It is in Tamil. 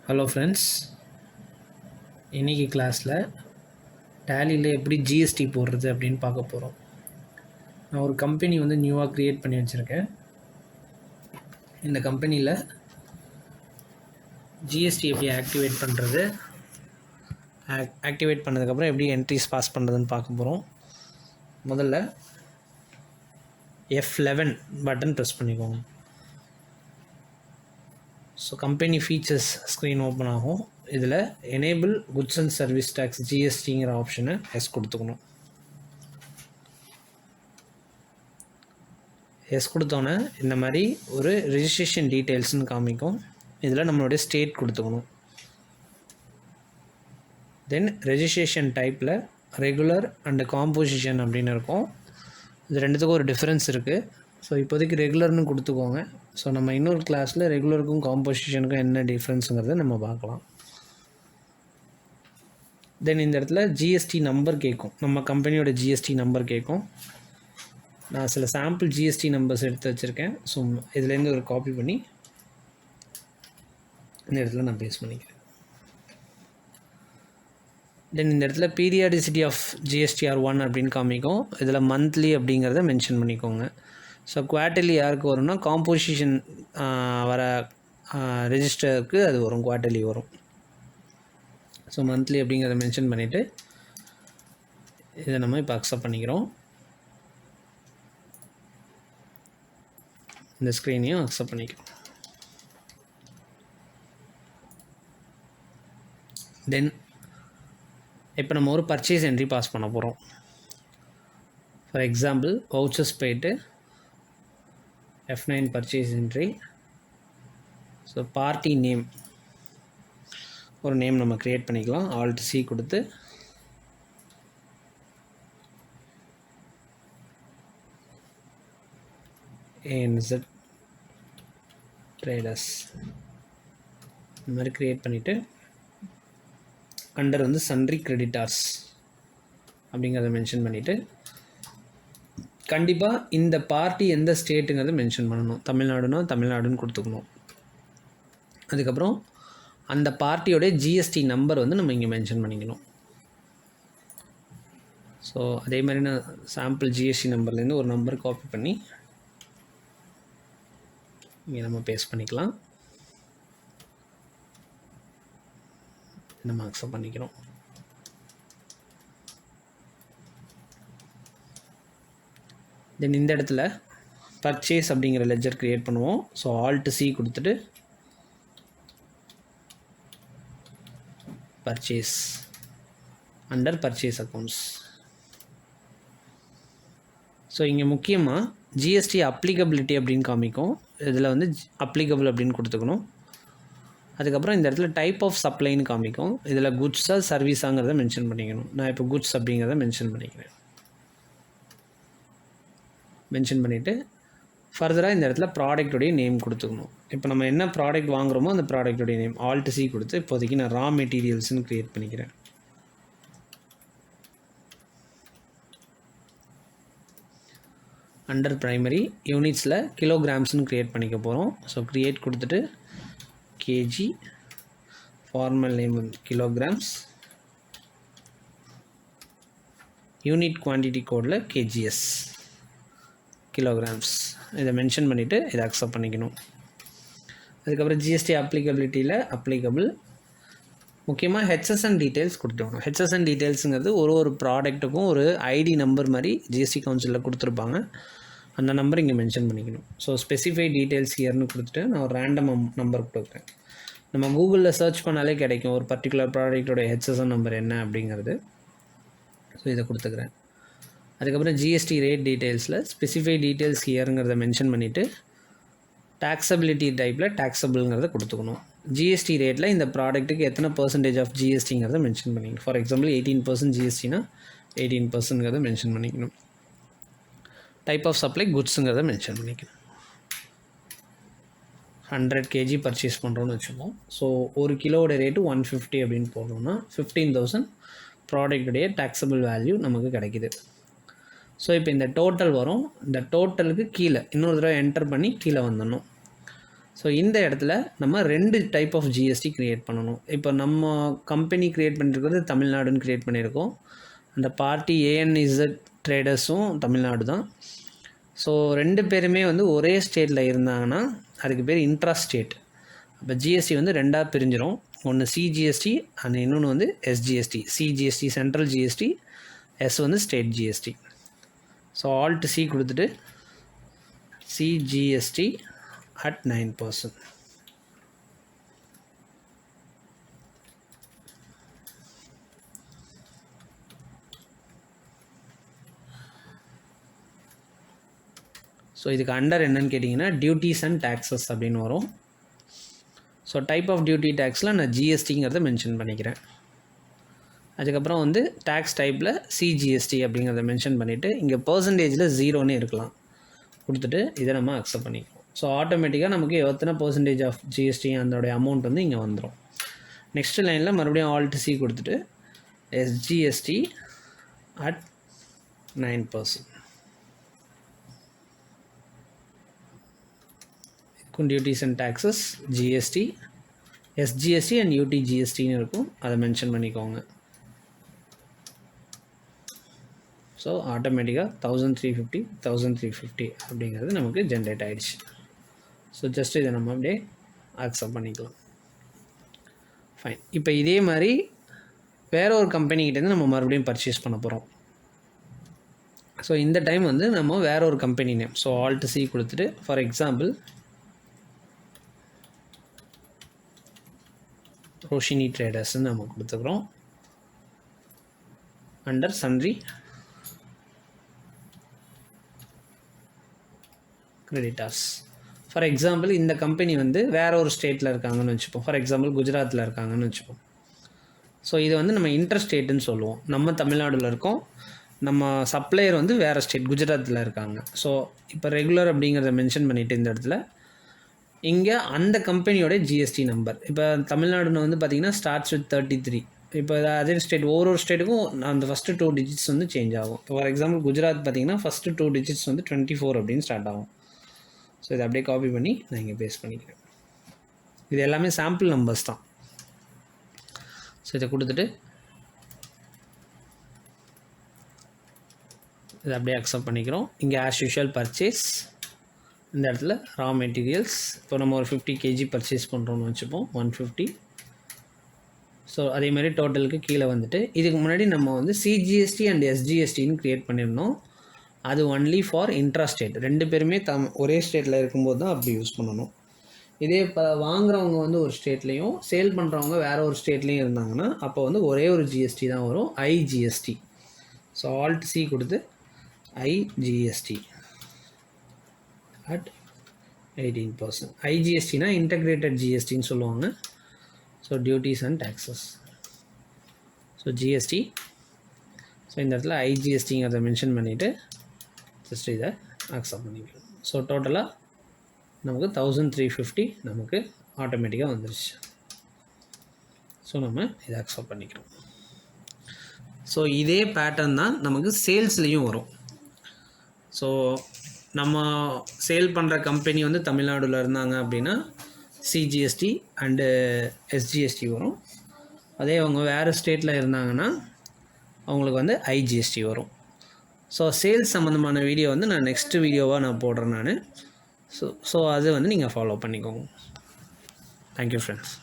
ஹலோ ஃப்ரெண்ட்ஸ், இன்றைக்கி கிளாஸில் டேலியில் எப்படி ஜிஎஸ்டி போடுறது அப்படின்னு பார்க்க போகிறோம். நான் ஒரு கம்பெனி நியூவாக க்ரியேட் பண்ணி வச்சுருக்கேன். இந்த கம்பெனியில் ஜிஎஸ்டி எப்படி ஆக்டிவேட் பண்ணுறது, ஆக்டிவேட் பண்ணதுக்கப்புறம் எப்படி என்ட்ரிஸ் பாஸ் பண்ணுறதுன்னு பார்க்க போகிறோம். முதல்ல F11 பட்டன் ப்ரெஸ் பண்ணிக்கோங்க. So company features screen open ஆகும். இதில் enable goods and service tax ஜிஎஸ்டிங்கிற ஆப்ஷனை எஸ் கொடுத்துக்கணும். எஸ் கொடுத்தோன்னே இந்த மாதிரி ஒரு ரெஜிஸ்ட்ரேஷன் டீட்டெயில்ஸ்னு காமிக்கும். இதில் நம்மளுடைய ஸ்டேட் கொடுத்துக்கணும். தென் ரெஜிஸ்ட்ரேஷன் டைப்பில் ரெகுலர் அண்டு காம்போசிஷன் அப்படின்னு இருக்கும். இது ரெண்டுத்துக்கும் ஒரு டிஃப்ரென்ஸ் இருக்குது. ஸோ இப்போதைக்கு ரெகுலர்னு கொடுத்துக்கோங்க. ஸோ நம்ம இன்னொரு கிளாஸில் ரெகுலருக்கும் காம்போசிஷனுக்கும் என்ன டிஃப்ரென்ஸுங்கிறத நம்ம பார்க்கலாம். தென் இந்த இடத்துல ஜிஎஸ்டி நம்பர் கேட்கும். நம்ம கம்பெனியோட ஜிஎஸ்டி நம்பர் கேட்கும். நான் சில சாம்பிள் ஜிஎஸ்டி நம்பர்ஸ் எடுத்து வச்சுருக்கேன். ஸோ இதுலேருந்து ஒரு காப்பி பண்ணி இந்த இடத்துல நான் பேஸ்ட் பண்ணிக்கிறேன். தென் இந்த இடத்துல பீரியாடிசிட்டி ஆஃப் ஜிஎஸ்டிஆர் 1 அப்படின்னு காமிக்கும். இதில் மந்த்லி அப்படிங்கிறத மென்ஷன் பண்ணிக்கோங்க. ஸோ குவார்ட்டர்லி யாருக்கு வரும்னா காம்போசிஷன் வர ரெஜிஸ்டருக்கு அது வரும், குவார்ட்டர்லி வரும். ஸோ மந்த்லி அப்படிங்கிறத மென்ஷன் பண்ணிவிட்டு இதை நம்ம இப்போ அக்செப்ட் பண்ணிக்கிறோம். இந்த ஸ்க்ரீனையும் அக்செப்ட் பண்ணிக்கிறோம். தென் இப்போ நம்ம ஒரு பர்ச்சேஸ் என்ட்ரி பாஸ் பண்ண போகிறோம். ஃபார் எக்ஸாம்பிள் வவுச்சர்ஸ் போயிட்டு F9 purchase entry. So party name ஒரு நேம் நம்ம க்ரியேட் பண்ணிக்கலாம். Alt C கொடுத்து ANZ ட்ரேடர்ஸ் இந்த மாதிரி க்ரியேட் பண்ணிவிட்டு அண்டர் சன்ட்ரி கிரெடிட்டார்ஸ் அப்படிங்கிறத மென்ஷன் பண்ணிவிட்டு கண்டிப்பாக இந்த பார்ட்டி எந்த ஸ்டேட்டுங்கிறத மென்ஷன் பண்ணணும். தமிழ்நாடுனா தமிழ்நாடுன்னு கொடுத்துக்கணும். அதுக்கப்புறம் அந்த பார்ட்டியோடைய ஜிஎஸ்டி நம்பர் நம்ம இங்கே மென்ஷன் பண்ணிக்கணும். ஸோ அதே மாதிரி நான் சாம்பிள் ஜிஎஸ்டி நம்பர்லேருந்து ஒரு நம்பர் காப்பி பண்ணி இங்கே நம்ம பேஸ்ட் பண்ணிக்கலாம். நம்ம அக்செப்ட் பண்ணிக்கிறோம். தென் இந்த இடத்துல பர்ச்சேஸ் அப்படிங்கிற லெஜர் க்ரியேட் பண்ணுவோம். ஸோ Alt C கொடுத்துட்டு purchase under purchase accounts. So இங்கே முக்கியமாக ஜிஎஸ்டி அப்ளிகபிலிட்டி அப்படின்னு காமிக்கும். இதில் அப்ளிகபிள் அப்படின்னு கொடுத்துக்கணும். அதுக்கப்புறம் இந்த இடத்துல டைப் ஆஃப் சப்ளைன்னு காமிக்கும். இதில் குட்ஸாக சர்வீஸாங்கிறத மென்ஷன் பண்ணிக்கணும். நான் இப்போ குட்ஸ் அப்படிங்கிறத மென்ஷன் பண்ணிக்கிறேன். மென்ஷன் பண்ணிவிட்டு ஃபர்தராக இந்த இடத்துல ப்ராடக்ட்டுடைய நேம் கொடுத்துக்கணும். இப்போ நம்ம என்ன ப்ராடக்ட் வாங்குகிறோமோ அந்த ப்ராடக்ட்டுடைய நேம் Alt C கொடுத்து இப்போதைக்கு நான் ரா மெட்டீரியல்ஸ்னு க்ரியேட் பண்ணிக்கிறேன். அண்டர் ப்ரைமரி யூனிட்ஸில் கிலோகிராம்ஸ்னு க்ரியேட் பண்ணிக்க போகிறோம். ஸோ க்ரியேட் கொடுத்துட்டு KG formal name kilograms unit quantity கோடில் கேஜிஎஸ் கிலோகிராம்ஸ் இதை மென்ஷன் பண்ணிவிட்டு இதை அக்செப்ட் பண்ணிக்கணும். அதுக்கப்புறம் ஜிஎஸ்டி அப்ளிகபிலிட்டியில் அப்ளிகபிள் முக்கியமாக HSN டீட்டெயில்ஸ் கொடுத்துக்கணும். HSN டீட்டெயில்ஸுங்கிறது ஒரு ப்ராடக்ட்டுக்கும் ஒரு ஐடி நம்பர் மாதிரி ஜிஎஸ்டி கவுன்சிலில் கொடுத்துருப்பாங்க. அந்த நம்பர் இங்கே மென்ஷன் பண்ணிக்கணும். ஸோ ஸ்பெசிஃபை டீட்டெயில்ஸ் ஹியர்னு கொடுத்துட்டு நான் ஒரு ரேண்டம் நம்பர் கொடுக்குறேன். நம்ம கூகுளில் சர்ச் பண்ணாலே கிடைக்கும் ஒரு பர்டிகுலர் ப்ராடக்டோட HSN நம்பர் என்ன அப்படிங்கிறது. ஸோ இதை கொடுத்துக்கிறேன். அதுக்கப்புறம் ஜிஎஸ்டி ரேட் டீட்டெயில்ஸில் ஸ்பெசிஃபை டீட்டெயில்ஸ் ஹியருங்கிறத மென்ஷன் பண்ணிவிட்டு டாக்ஸபிலிட்டி டைப்பில் டாக்ஸபிள்ங்கிறத கொடுத்துக்கணும். ஜிஎஸ்டி ரேட்டில் இந்த ப்ராடக்ட்டுக்கு எத்தனை பர்சன்டேஜ் ஆஃப் ஜிஎஸ்டிங்கிறத மென்ஷன் பண்ணிக்கணும். ஃபார் எக்ஸாம்பிள் 18% ஜிஎஸ்டினா 18%ங்கிறத மென்ஷன் பண்ணிக்கணும். டைப் ஆஃப் சப்ளை குட்ஸுங்கிறத மென்ஷன் பண்ணிக்கணும். 100 kg பர்ச்சேஸ் பண்ணுறோன்னு வச்சுப்போம். ஸோ ஒரு கிலோவோட ரேட்டு 150 அப்படின்னு போடுறோம்னா 15,000 ப்ராடக்டுடைய டாக்ஸபிள் வேல்யூ நமக்கு கிடைக்கிது. ஸோ இப்போ இந்த டோட்டல் வரும். இந்த டோட்டலுக்கு கீழே இன்னொரு தடவை என்டர் பண்ணி கீழே வந்துடணும். ஸோ இந்த இடத்துல நம்ம 2 டைப் ஆஃப் ஜிஎஸ்டி க்ரியேட் பண்ணணும். இப்போ நம்ம கம்பெனி க்ரியேட் பண்ணியிருக்கிறது தமிழ்நாடுன்னு க்ரியேட் பண்ணியிருக்கோம். அந்த பார்ட்டி ஏஎன்இசட் ட்ரேடர்ஸும் தமிழ்நாடு தான். ஸோ 2 பேருமே வந்து ஒரே ஸ்டேட்டில் இருந்தாங்கன்னா அதுக்கு பேர் இன்ட்ரா ஸ்டேட். அப்போ ஜிஎஸ்டி வந்து 2ஆக பிரிஞ்சிடும். ஒன்று சிஜிஎஸ்டி அண்ட் இன்னொன்று வந்து SGST. CGST central GST, S வந்து state GST. So alt C கொடுத்துட்டு சிஜிஎஸ்டி at 9%. ஸோ இதுக்கு அண்டர் என்னன்னு கேட்டிங்கன்னா டியூட்டிஸ் அண்ட் டேக்ஸஸ் அப்படின்னு வரும். ஸோ டைப் ஆஃப் டியூட்டி டேக்ஸில் நான் ஜிஎஸ்டிங்கிறத மென்ஷன் பண்ணிக்கிறேன். அதுக்கப்புறம் வந்து டேக்ஸ் டைப்பில் சிஜிஎஸ்டி அப்படிங்கிறத மென்ஷன் பண்ணிவிட்டு இங்கே பர்சன்டேஜில் 0ன்னு இருக்கலாம் கொடுத்துட்டு இதை நம்ம அக்செப்ட் பண்ணிக்கிறோம். ஸோ ஆட்டோமேட்டிக்காக நமக்கு எத்தனை பர்சன்டேஜ் ஆஃப் ஜிஎஸ்டி அதோடைய அமௌண்ட் வந்து இங்கே வந்துடும். நெக்ஸ்ட் லைனில் மறுபடியும் ஆல்ட் சி கொடுத்துட்டு SGST at 9%. Duties and taxes GST, SGST and யூடிஜிஎஸ்டின்னு இருக்கும், அதை மென்ஷன் பண்ணிக்கோங்க. ஸோ ஆட்டோமேட்டிக்காக 1350 அப்படிங்கிறது நமக்கு ஜென்ரேட் ஆகிடுச்சு. ஸோ ஜஸ்ட் இதை நம்ம அப்படியே அக்செப்ட் பண்ணிக்கலாம். ஃபைன். இப்போ இதே மாதிரி வேறு ஒரு கம்பெனிக்கிட்டேருந்து நம்ம மறுபடியும் பர்ச்சேஸ் பண்ண போகிறோம். ஸோ இந்த டைம் வந்து நம்ம வேறு ஒரு company name, so alt C கொடுத்துட்டு ஃபார் எக்ஸாம்பிள் ரோஷினி ட்ரேடர்ஸ்ன்னு நம்ம கொடுத்துக்கிறோம். Under sundry creditors. For example இந்த கம்பெனி வந்து வேறு ஒரு ஸ்டேட்டில் இருக்காங்கன்னு வச்சுப்போம். ஃபார் எக்ஸாம்பிள் குஜராத்தில் இருக்காங்கன்னு வச்சுப்போம். ஸோ இதை வந்து நம்ம இன்டர் ஸ்டேட்டுன்னு சொல்லுவோம். நம்ம தமிழ்நாட்டில் இருக்கோம், நம்ம சப்ளையர் வந்து வேறு ஸ்டேட் குஜராத்தில் இருக்காங்க. ஸோ இப்போ ரெகுலர் அப்படிங்கிறத மென்ஷன் பண்ணிவிட்டு இந்த இடத்துல இங்கே அந்த கம்பெனியோட ஜிஎஸ்டி நம்பர், இப்போ தமிழ்நாடுன்னு வந்து பார்த்திங்கன்னா ஸ்டார்ட்ஸ் வித் 33. இப்போ அதே ஸ்டேட் ஒவ்வொரு ஸ்டேட்டுக்கும் அந்த ஃபஸ்ட்டு 2 டிஜிட்ஸ் வந்து சேஞ்ச் ஆகும். இப்போ ஃபார் எக்ஸாம்பிள் குஜராத் பார்த்திங்கன்னா ஃபஸ்ட்டு 2 டிஜிட்ஸ் வந்து 24 அப்படின்னு ஸ்டார்ட் ஆகும். ஸோ இதை அப்படியே காப்பி பண்ணி நான் இங்கே பேஸ்ட் பண்ணிக்கிறேன். இது எல்லாமே சாம்பிள் நம்பர்ஸ் தான். ஸோ இதை கொடுத்துட்டு இதை அப்படியே அக்செப்ட் பண்ணிக்கிறோம். இங்கே ஆஸ் யூஷுவல் பர்ச்சேஸ், இந்த இடத்துல ரா மெட்டீரியல்ஸ் இப்போ நம்ம ஒரு 50 kg பர்ச்சேஸ் பண்ணுறோன்னு வச்சுப்போம், 150. ஸோ அதே மாதிரி டோட்டலுக்கு கீழே வந்துட்டு இதுக்கு முன்னாடி நம்ம வந்து சிஜிஎஸ்டி அண்ட் எஸ்ஜிஎஸ்டின்னு க்ரியேட் பண்ணியிருந்தோம். அது ஒன்லி ஃபார் இன்ட்ரா ஸ்டேட். 2 பேருமே ஒரே ஸ்டேட்டில் இருக்கும்போது தான் அப்படி யூஸ் பண்ணணும். இதே இப்போ வாங்குறவங்க வந்து ஒரு ஸ்டேட்லேயும் சேல் பண்ணுறவங்க வேறு ஒரு ஸ்டேட்லேயும் இருந்தாங்கன்னா அப்போ வந்து ஒரே ஒரு ஜிஎஸ்டி தான் வரும், ஐஜிஎஸ்டி. ஸோ ஆல்ட் சி கொடுத்து ஐஜிஎஸ்டி at 18%. ஐஜிஎஸ்டினா இன்டகிரேட்டட் ஜிஎஸ்டின்னு சொல்லுவாங்க. So duties and taxes, so GST. So இந்த இடத்துல ஐஜிஎஸ்டிங்கிறத மென்ஷன் பண்ணிவிட்டு ஜஸ்ட் இதை அக்செப்ட் பண்ணிக்கலாம். ஸோ டோட்டலாக நமக்கு 1350 நமக்கு ஆட்டோமேட்டிக்காக வந்துருச்சு. ஸோ நம்ம இதை அக்செப்ட் பண்ணிக்கிறோம். ஸோ இதே பேட்டர்ன் தான் நமக்கு சேல்ஸ்லேயும் வரும். ஸோ நம்ம சேல் பண்ணுற கம்பெனி வந்து தமிழ்நாடுல இருந்தாங்க அப்படின்னா சிஜிஎஸ்டி அண்டு எஸ்ஜிஎஸ்டி வரும். அதே அவங்க வேறு ஸ்டேட்டில் இருந்தாங்கன்னா அவங்களுக்கு வந்து ஐஜிஎஸ்டி வரும். ஸோ சேல்ஸ் சம்மந்தமான வீடியோ வந்து நான் நெக்ஸ்ட்டு வீடியோவாக நான் போடுறேன் நான். ஸோ அது வந்து நீங்கள் ஃபாலோ பண்ணிக்கோங்க. Thank you friends.